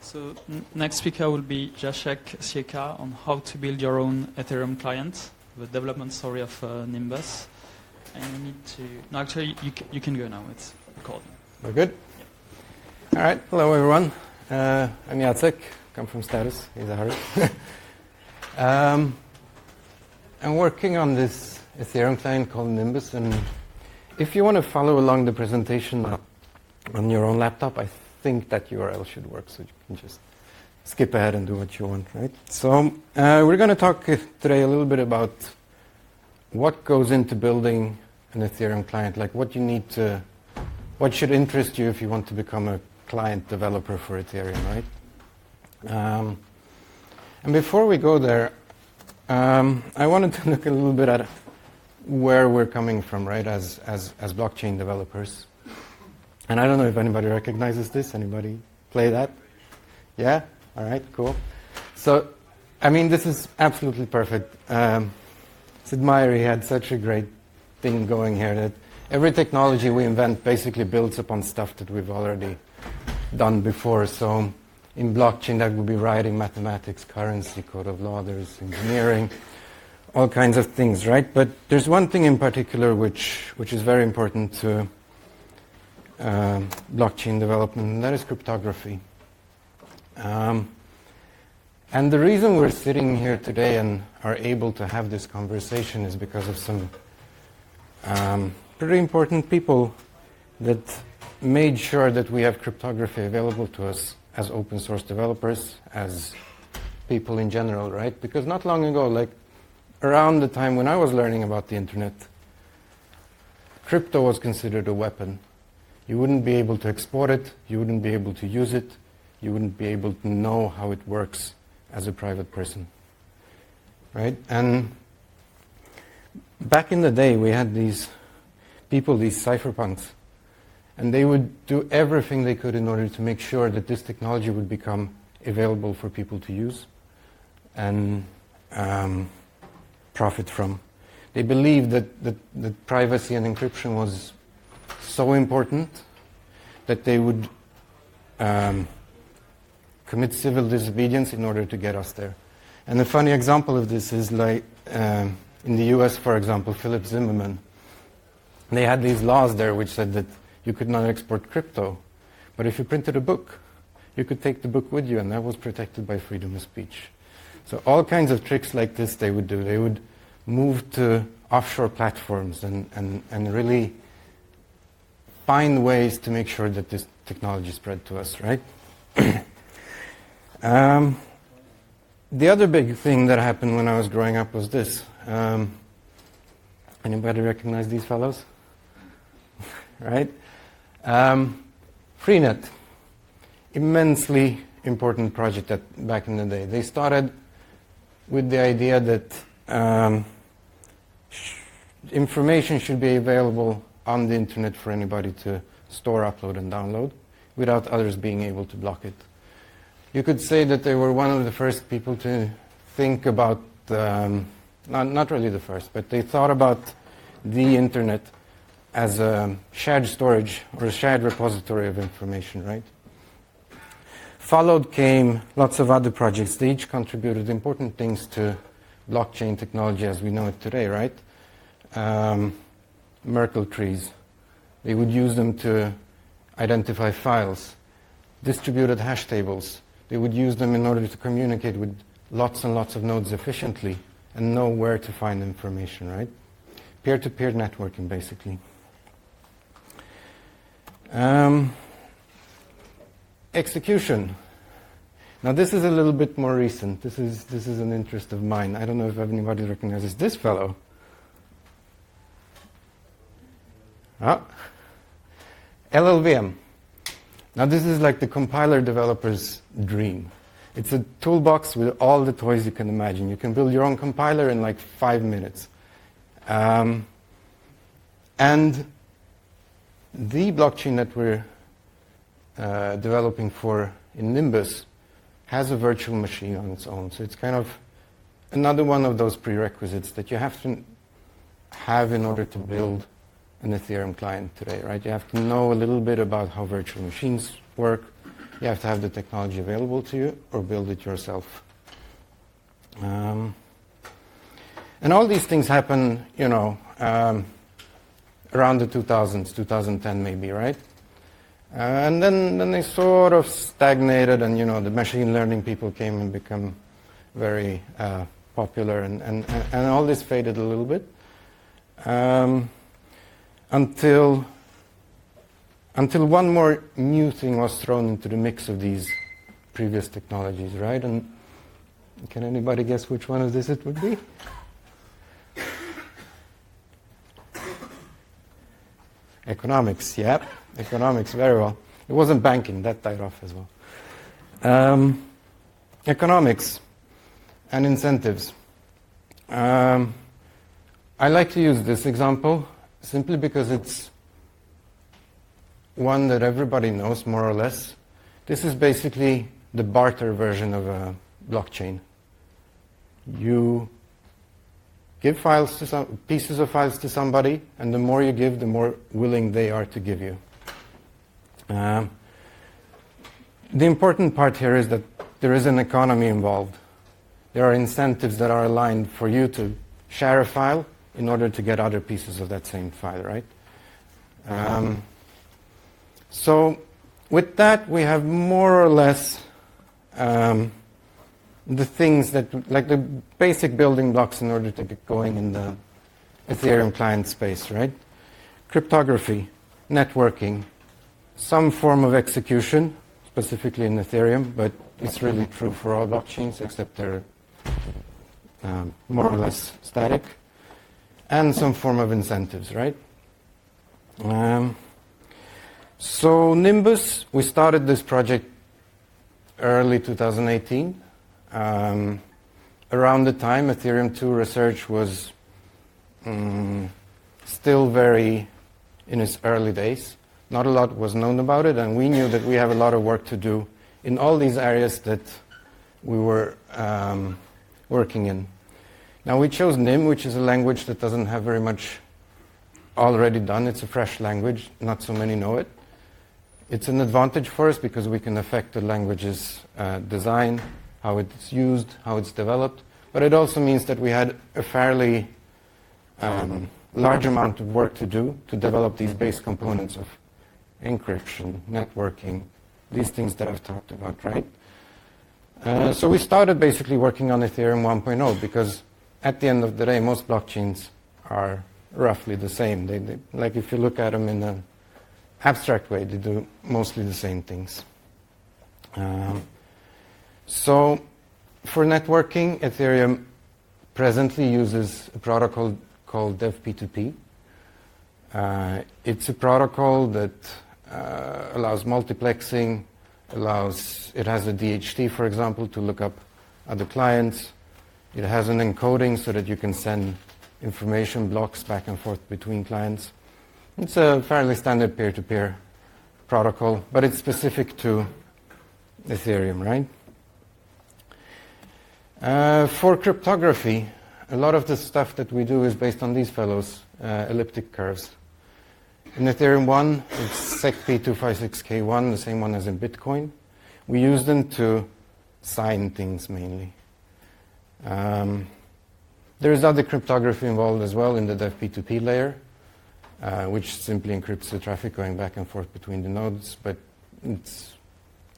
So next speaker will be Jacek Sieka on how to build your own Ethereum client, the development story of Nimbus. And you need to... No, actually, you can go now. It's recording. We're good? Yeah. All right. Hello, everyone. I'm Jacek. Come from Status. He's a hurry. I'm working on this Ethereum client called Nimbus. And if you want to follow along the presentation on your own laptop, I think that URL should work, so you can just skip ahead and do what you want, right? So we're going to talk today a little bit about what goes into building an Ethereum client, like what you need to, what should interest you if you want to become a client developer for Ethereum, right? And before we go there, I wanted to look a little bit at where we're coming from, right, as blockchain developers. And I don't know if anybody recognizes this. Anybody play that? Yeah? All right, cool. So, I mean, this is absolutely perfect. Sid Meier, he had such a great thing going here that every technology we invent basically builds upon stuff that we've already done before. So in blockchain, that would be writing, mathematics, currency, code of law, there's engineering, all kinds of things, right? But there's one thing in particular which is very important to blockchain development, and that is cryptography. And the reason we're sitting here today and are able to have this conversation is because of some pretty important people that made sure that we have cryptography available to us as open source developers, as people in general, right? Because not long ago, like around the time when I was learning about the internet, crypto was considered a weapon. You wouldn't be able to export it, you wouldn't be able to use it, you wouldn't be able to know how it works as a private person, right? And back in the day, we had these people, these cypherpunks, and they would do everything they could in order to make sure that this technology would become available for people to use and profit from. They believed that privacy and encryption was so important that they would commit civil disobedience in order to get us there. And a funny example of this is like in the US, for example, Philip Zimmermann. They had these laws there which said that you could not export crypto, but if you printed a book, you could take the book with you, and that was protected by freedom of speech. So all kinds of tricks like this they would do. They would move to offshore platforms and really find ways to make sure that this technology spread to us, right? The other big thing that happened when I was growing up was this. Anybody recognize these fellows? Right? Freenet, immensely important project back in the day. They started with the idea that information should be available on the internet for anybody to store, upload, and download without others being able to block it. You could say that they were one of the first people to think about, not really the first, but they thought about the internet as a shared storage or a shared repository of information, right? Followed came lots of other projects. They each contributed important things to blockchain technology as we know it today, right? Merkle Trees. They would use them to identify files. Distributed hash tables. They would use them in order to communicate with lots and lots of nodes efficiently and know where to find information, right? Peer-to-peer networking, basically. Execution. Now this is a little bit more recent. This is an interest of mine. I don't know if anybody recognizes this fellow. LLVM. Now this is like the compiler developer's dream. It's a toolbox with all the toys you can imagine. You can build your own compiler in like 5 minutes. And the blockchain that we're developing for in Nimbus has a virtual machine on its own. So it's kind of another one of those prerequisites that you have to have in order to build an Ethereum client today, right? You have to know a little bit about how virtual machines work. You have to have the technology available to you or build it yourself. And all these things happen, around the 2000s, 2010 maybe, right? And then they sort of stagnated, and the machine learning people came and become very popular, and all this faded a little bit until one more new thing was thrown into the mix of these previous technologies, right? And can anybody guess which one of this it would be? Economics, yeah. Economics, very well. It wasn't banking, that died off as well. Economics and incentives. I like to use this example simply because it's one that everybody knows more or less. This is basically the barter version of a blockchain. You give files to pieces of files to somebody, and the more you give, the more willing they are to give you. The important part here is that there is an economy involved. There are incentives that are aligned for you to share a file in order to get other pieces of that same file, right? So with that, we have more or less the things that, like the basic building blocks in order to get going in the Ethereum client space, right? Cryptography, networking, some form of execution, specifically in Ethereum, but it's really true for all blockchains except they're more or less static, and some form of incentives, right? So Nimbus, we started this project early 2018. Around the time Ethereum 2 research was still very in its early days. Not a lot was known about it, and we knew that we have a lot of work to do in all these areas that we were working in. Now we chose Nim, which is a language that doesn't have very much already done. It's a fresh language, not so many know it. It's an advantage for us because we can affect the language's design, how it's used, how it's developed, but it also means that we had a fairly large amount of work to do to develop these base components of encryption, networking, these things that I've talked about, right? So we started basically working on Ethereum 1.0 because at the end of the day, most blockchains are roughly the same. They like if you look at them in an abstract way, they do mostly the same things. So for networking, Ethereum presently uses a protocol called DevP2P. It's a protocol that allows multiplexing, it has a DHT, for example, to look up other clients. It has an encoding so that you can send information blocks back and forth between clients. It's a fairly standard peer-to-peer protocol, but it's specific to Ethereum, right? For cryptography, a lot of the stuff that we do is based on these fellows, elliptic curves. In Ethereum 1, it's SecP256K1, the same one as in Bitcoin. We use them to sign things mainly. There is other cryptography involved as well in the DevP2P layer, which simply encrypts the traffic going back and forth between the nodes, but it's,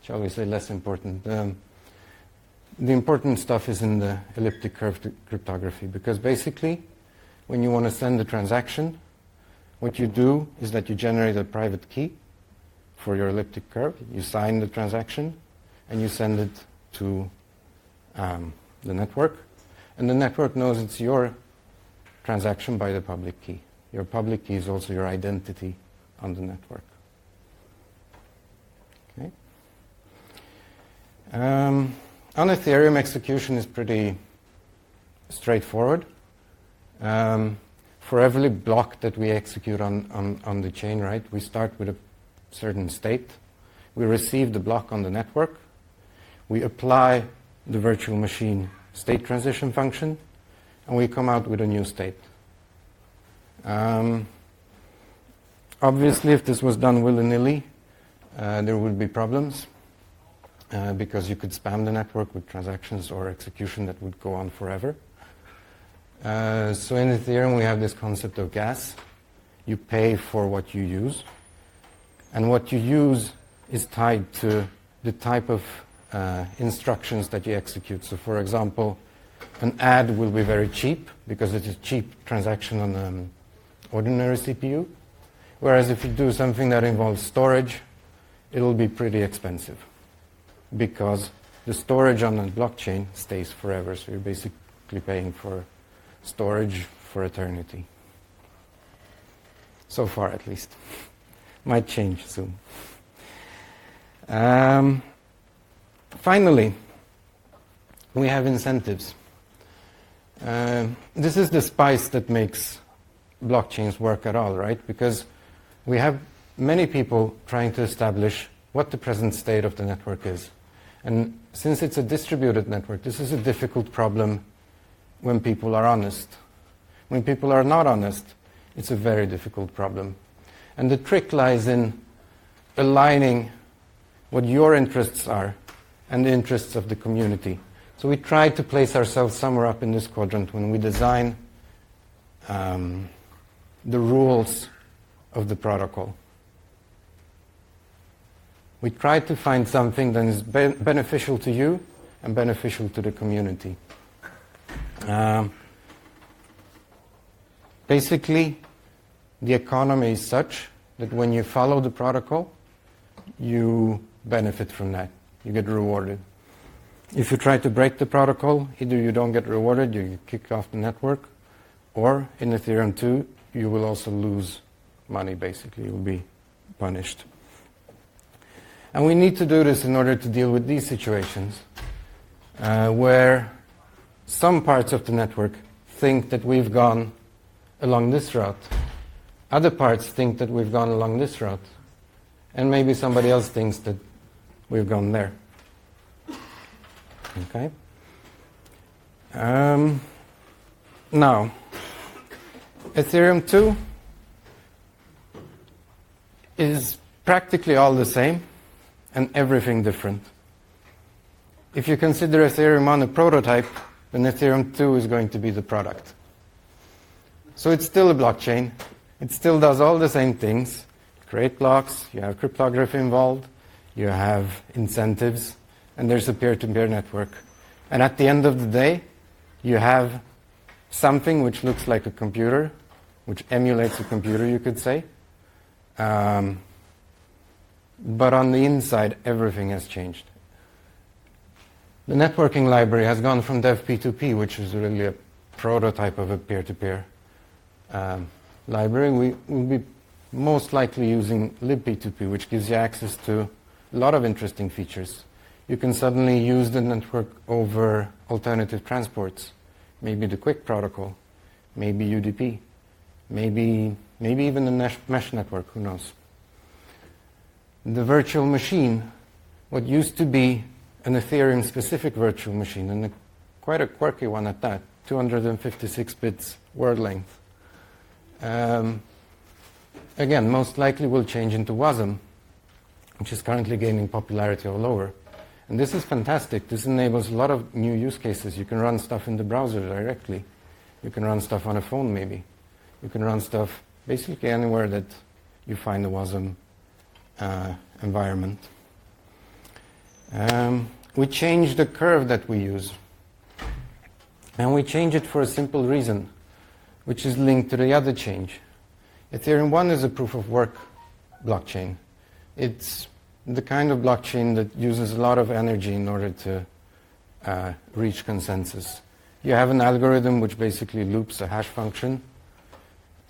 shall we say, less important. The important stuff is in the elliptic curve cryptography, because basically, when you want to send a transaction, what you do is that you generate a private key for your elliptic curve, you sign the transaction, and you send it to the network, and the network knows it's your transaction by the public key. Your public key is also your identity on the network. Okay. On Ethereum, execution is pretty straightforward. For every block that we execute on the chain, right, we start with a certain state. We receive the block on the network. We apply the virtual machine state transition function, and we come out with a new state. Obviously, if this was done willy-nilly, there would be problems. because you could spam the network with transactions or execution that would go on forever. So in Ethereum we have this concept of gas. You pay for what you use, and what you use is tied to the type of instructions that you execute. So for example, an add will be very cheap because it is a cheap transaction on an ordinary CPU, whereas if you do something that involves storage, it'll be pretty expensive because the storage on a blockchain stays forever, so you're basically paying for storage for eternity. So far, at least. Might change soon. Finally, we have incentives. This is the spice that makes blockchains work at all, right? Because we have many people trying to establish what the present state of the network is. And since it's a distributed network, this is a difficult problem when people are honest. When people are not honest, it's a very difficult problem. And the trick lies in aligning what your interests are and the interests of the community. So we try to place ourselves somewhere up in this quadrant when we design the rules of the protocol. We try to find something that is beneficial to you and beneficial to the community. Basically, the economy is such that when you follow the protocol, you benefit from that. You get rewarded. If you try to break the protocol, either you don't get rewarded, you get kicked off the network, or in Ethereum 2, you will also lose money, basically. You will be punished. And we need to do this in order to deal with these situations where some parts of the network think that we've gone along this route. Other parts think that we've gone along this route. And maybe somebody else thinks that we've gone there. Okay? Now, Ethereum 2 is practically all the same and everything different. If you consider Ethereum 1 a prototype, then Ethereum 2 is going to be the product. So it's still a blockchain. It still does all the same things. Create blocks, you have cryptography involved, you have incentives, and there's a peer-to-peer network. And at the end of the day, you have something which looks like a computer, which emulates a computer, you could say. But on the inside, everything has changed. The networking library has gone from dev P2P, which is really a prototype of a peer-to-peer library. We will be most likely using libp2p, which gives you access to a lot of interesting features. You can suddenly use the network over alternative transports, maybe the Quick protocol, maybe UDP, maybe even the mesh network, who knows. The virtual machine, what used to be an Ethereum-specific virtual machine, and quite a quirky one at that, 256 bits word length. Again, most likely will change into WASM, which is currently gaining popularity all over. And this is fantastic. This enables a lot of new use cases. You can run stuff in the browser directly. You can run stuff on a phone, maybe. You can run stuff basically anywhere that you find a WASM environment. We change the curve that we use. And we change it for a simple reason, which is linked to the other change. Ethereum 1 is a proof-of-work blockchain. It's the kind of blockchain that uses a lot of energy in order to reach consensus. You have an algorithm which basically loops a hash function,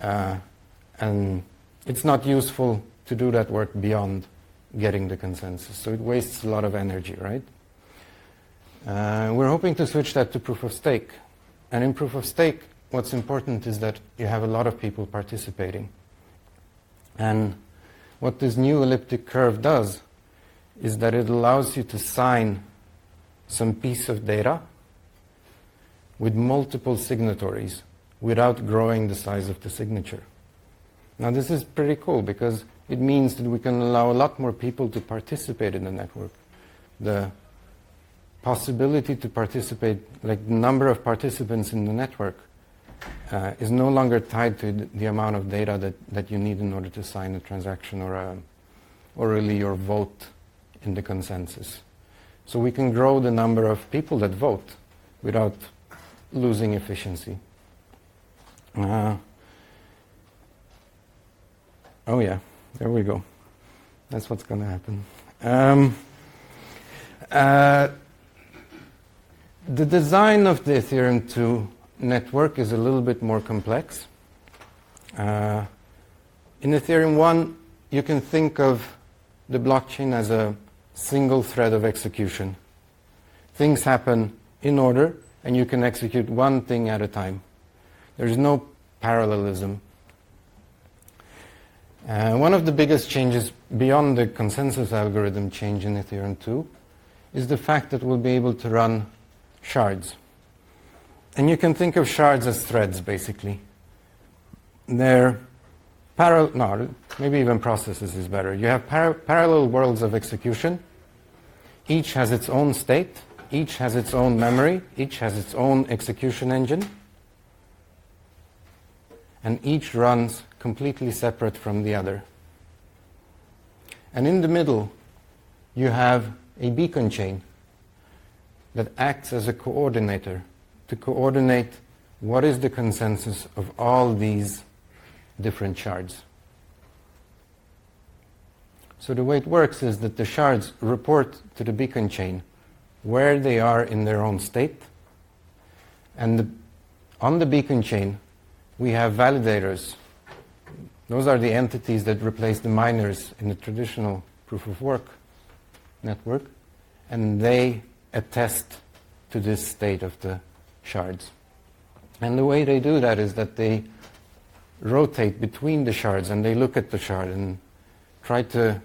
and it's not useful to do that work beyond getting the consensus. So it wastes a lot of energy, right? We're hoping to switch that to proof-of-stake. And in proof-of-stake, what's important is that you have a lot of people participating. And what this new elliptic curve does is that it allows you to sign some piece of data with multiple signatories without growing the size of the signature. Now this is pretty cool because it means that we can allow a lot more people to participate in the network. the possibility to participate, like the number of participants in the network, is no longer tied to the amount of data that you need in order to sign a transaction or really your vote in the consensus. So we can grow the number of people that vote without losing efficiency. Oh yeah, there we go. That's what's going to happen. The design of the Ethereum 2 network is a little bit more complex. In Ethereum 1, you can think of the blockchain as a single thread of execution. Things happen in order, and you can execute one thing at a time. There's no parallelism. One of the biggest changes beyond the consensus algorithm change in Ethereum 2 is the fact that we'll be able to run shards. And you can think of shards as threads, basically. They're maybe even processes is better. You have parallel worlds of execution. Each has its own state. Each has its own memory. Each has its own execution engine. And each runs completely separate from the other. And in the middle, you have a beacon chain that acts as a coordinator to coordinate what is the consensus of all these different shards. So the way it works is that the shards report to the beacon chain where they are in their own state. And on the beacon chain, we have validators. Those are the entities that replace the miners in the traditional proof-of-work network, and they attest to this state of the shards. And the way they do that is that they rotate between the shards, and they look at the shard and try to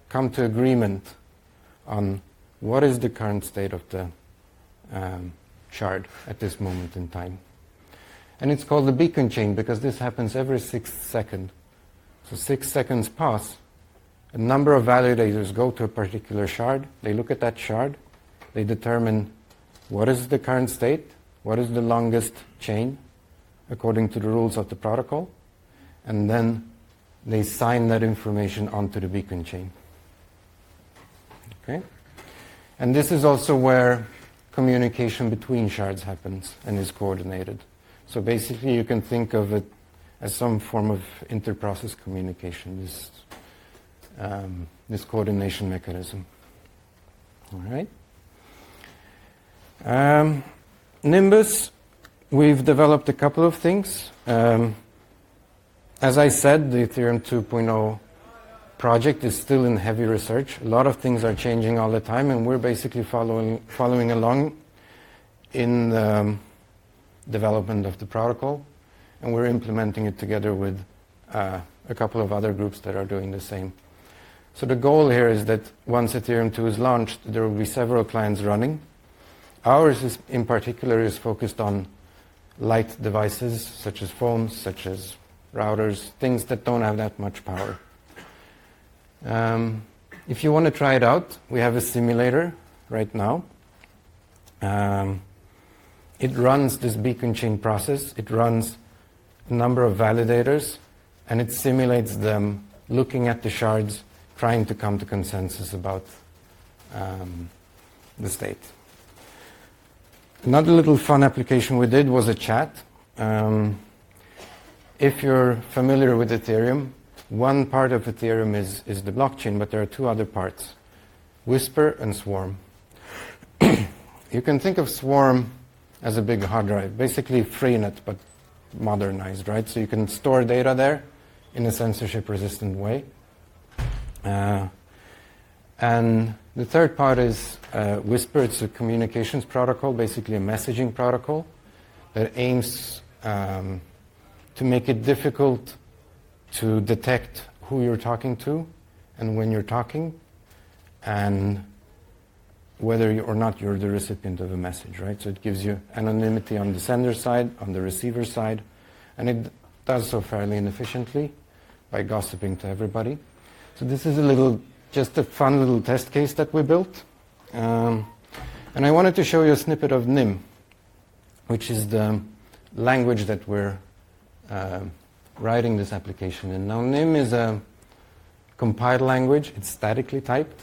come to agreement on what is the current state of the shard at this moment in time. And it's called the beacon chain because this happens every 6 seconds. So 6 seconds pass, a number of validators go to a particular shard, they look at that shard, they determine what is the current state, what is the longest chain according to the rules of the protocol, and then they sign that information onto the beacon chain. Okay? And this is also where communication between shards happens and is coordinated. So basically you can think of it as some form of inter-process communication, this coordination mechanism. All right. Nimbus, we've developed a couple of things. As I said, the Ethereum 2.0 project is still in heavy research. A lot of things are changing all the time, and we're basically following along in the development of the protocol, and we're implementing it together with a couple of other groups that are doing the same. So the goal here is that once Ethereum 2 is launched, there will be several clients running. Ours in particular is focused on light devices such as phones, such as routers, things that don't have that much power. If you want to try it out, we have a simulator right now. It runs this beacon chain process. It runs a number of validators, and it simulates them looking at the shards, trying to come to consensus about the state. Another little fun application we did was a chat. If you're familiar with Ethereum, one part of Ethereum is the blockchain, but there are two other parts, Whisper and Swarm. You can think of Swarm as a big hard drive, basically Freenet, but modernized, right? So you can store data there in a censorship-resistant way. And the third part is Whisper. It's a communications protocol, basically a messaging protocol that aims to make it difficult to detect who you're talking to and when you're talking, and whether or not you're the recipient of a message, right? So it gives you anonymity on the sender side, on the receiver side, and it does so fairly inefficiently by gossiping to everybody. So this is just a fun little test case that we built. And I wanted to show you a snippet of NIM, which is the language that we're writing this application in. Now, NIM is a compiled language. It's statically typed.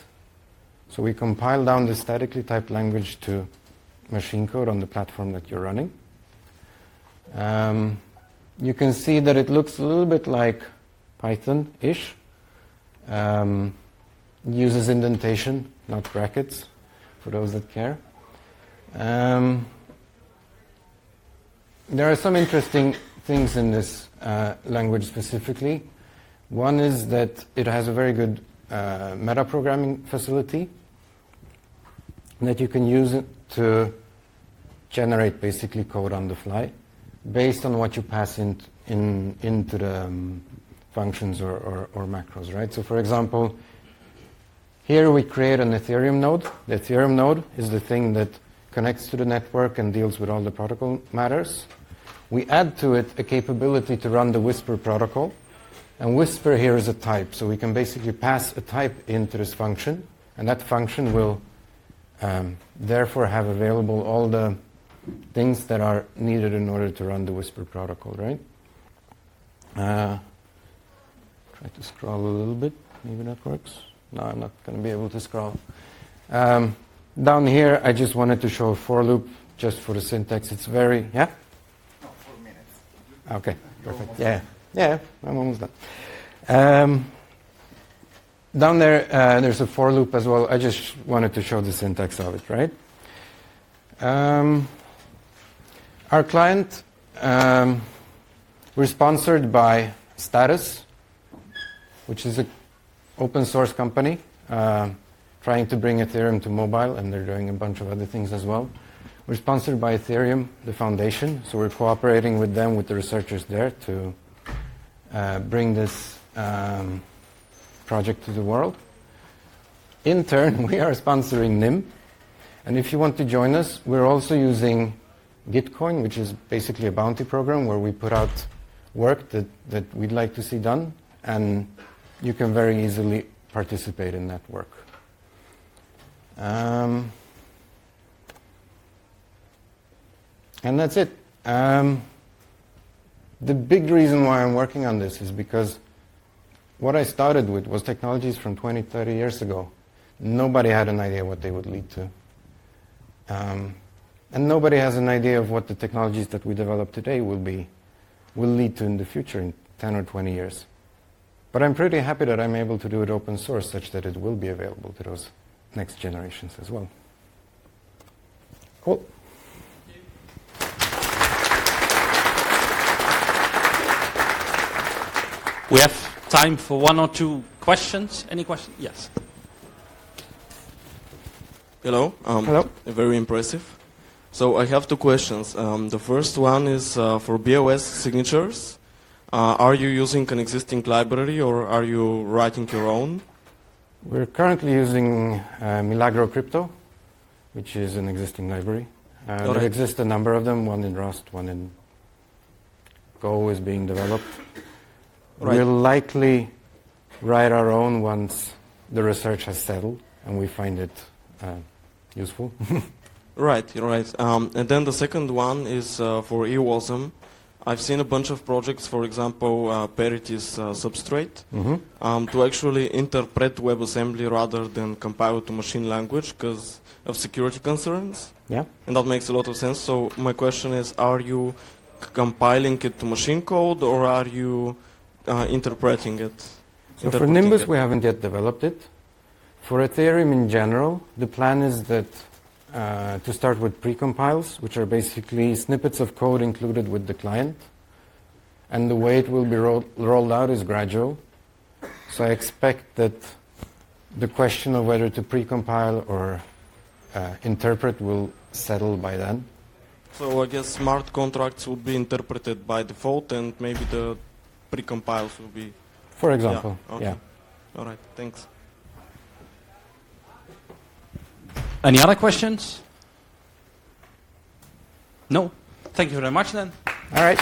So we compile down the statically typed language to machine code on the platform that you're running. You can see that it looks a little bit like Python-ish. Uses indentation, not brackets, for those that care. There are some interesting things in this language specifically. One is that it has a very good metaprogramming facility that you can use it to generate basically code on the fly based on what you pass into the functions or macros, right? So for example, here we create an Ethereum node. The Ethereum node is the thing that connects to the network and deals with all the protocol matters. We add to it a capability to run the Whisper protocol. And Whisper here is a type. So we can basically pass a type into this function. And that function will therefore have available all the things that are needed in order to run the Whisper protocol, right? Try to scroll a little bit. Maybe that works. No, I'm not going to be able to scroll. Down here, I just wanted to show a for loop just for the syntax. It's very, yeah? No, 4 minutes. Okay, perfect. Yeah, I'm almost done. Down there, there's a for loop as well. I just wanted to show the syntax of it, right? Our client, we're sponsored by Status, which is an open source company trying to bring Ethereum to mobile, and they're doing a bunch of other things as well. We're sponsored by Ethereum, the foundation, so we're cooperating with them, with the researchers there, to bring this project to the world. In turn, we are sponsoring NIM, and if you want to join us, we're also using GetCoin, which is basically a bounty program where we put out work that we'd like to see done, and you can very easily participate in that work. And that's it. The big reason why I'm working on this is because what I started with was technologies from 20, 30 years ago. Nobody had an idea what they would lead to. And nobody has an idea of what the technologies that we develop today will lead to in the future in 10 or 20 years. But I'm pretty happy that I'm able to do it open source such that it will be available to those next generations as well. Cool. We have time for 1 or 2 questions. Any questions? Yes. Hello. Hello. Very impressive. So I have 2 questions. The first one is for BOS signatures. Are you using an existing library or are you writing your own? We're currently using Milagro Crypto, which is an existing library. There exist a number of them, one in Rust, one in Go is being developed. Right. We'll likely write our own once the research has settled and we find it useful. Right. And then the second one is for EWASM. I've seen a bunch of projects, for example, Parity's Substrate, to actually interpret WebAssembly rather than compile it to machine language because of security concerns. Yeah. And that makes a lot of sense. So my question is, are you compiling it to machine code or are you interpreting it? So for Nimbus, we haven't yet developed it. For Ethereum in general, the plan is that to start with precompiles, which are basically snippets of code included with the client. And the way it will be rolled out is gradual. So I expect that the question of whether to precompile or interpret will settle by then. So I guess smart contracts will be interpreted by default and maybe the precompiles will be... For example, yeah. Okay. Yeah. All right, thanks. Any other questions? No? Thank you very much then. All right.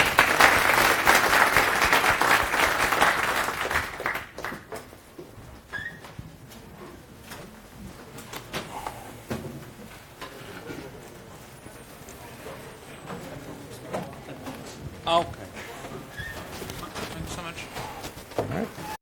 Okay. Thanks so much. All right.